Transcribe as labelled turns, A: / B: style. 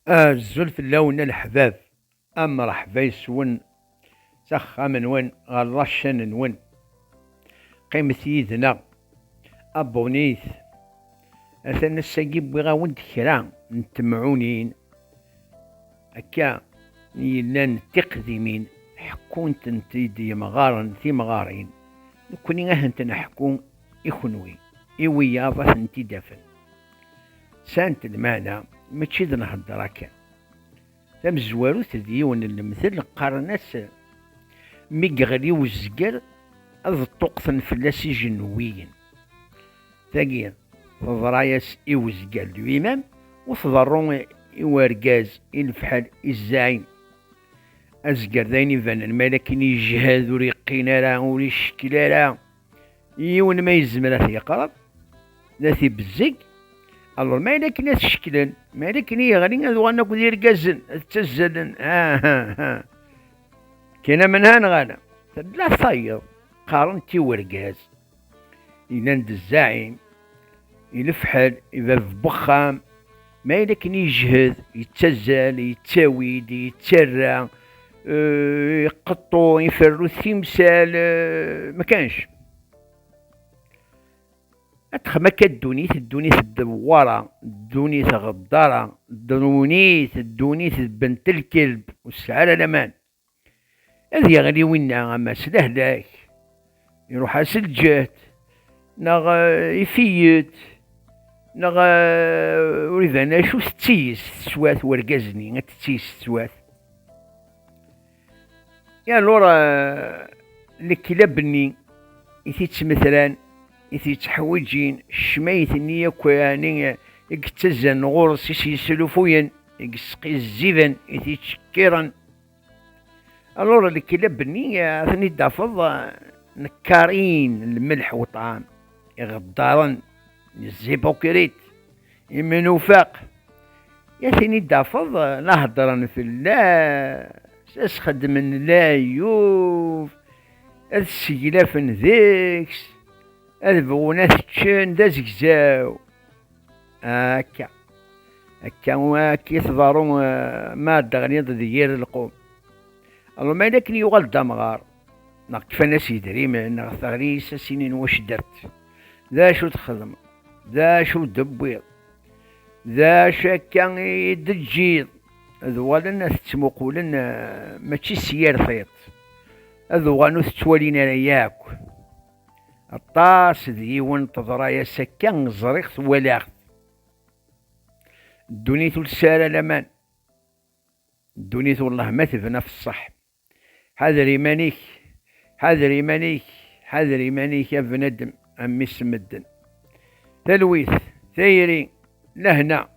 A: الزلف اللون الحباب. مرحبا يسون سخا من وين غرشن وين قيمة يدنا أبونيث أثنى الساقيب بغا ود كرا نتمعونين أكا يلان تقدمين حكون تنتيدي مغارن في مغارين نكوني أهنت نحكون إخنوي إويا فثنتي دفن سانت المعنى ماشي ذ نهضر هكا ثم الزوارو تديون المثل قارناس ميغري والزقر أذ طقثن فلاسي جنويين ثاقي تضراياس إوزقر الإمام وتضرون إوارقاز الفحال الزعيم أزقر ذاين فان الملكين يجهاد وريقين راه وريشكل راه يون ما يزمر يقرب ذاتي بالزق الله ما يلك ناس شكلا ما يلك نية غادي هذو غانا كودير كازن تزلن ها كاينه من هان غانا لا صير قارنتي ورقاز ينند الزعيم يلفحل إذا في بخام ما يلك يجهد يتزل يتاويد يتسرى يقطو يفرو التمثال ما كانش أتخمك الدونيث الدوارة الدونيث غدارة الدونيث بنت الكلب والسعالة الأمان هذي غادي وينا أما سلهلاك يروح أسلجات نغ يفيت نغ وريد أنا شو ستيس سوات ورقزني تتيس سوات يا لورا الكلابني يثيت مثلا يتحوجين شميت النية كواني يكتزن غورس يسلفوين يسقي الزيفن يتشكيرا الورا الكلاب النية ثني دافض نكارين الملح والطعام يغدارن الزيبوكريت يمنوفاق يا ثني دافض نهضرن في الله ساس خدمن لا يوف السيلافن ذيكس البغونات تشن دا زكزاو هكا كي تضارو ما دغنيض ديال القوم الله ما لكن يغال دمغار ناق كفانا يدري ناق ثغري سنين واش درت ذا شو تخدم ذا شو دبيض ذا شكا يدجيض ذوالنا تتمقولن ماشي سيار فيط ذوالنا تتوالينا ياك الطاس ديون تضرايا سكان زريخت ولاغت الدنيا لسالة الامان الدنيا والله ما تبنى في الصح حذر ايمانيك يا بنادم امي سمدن تلويث ثيري لهنا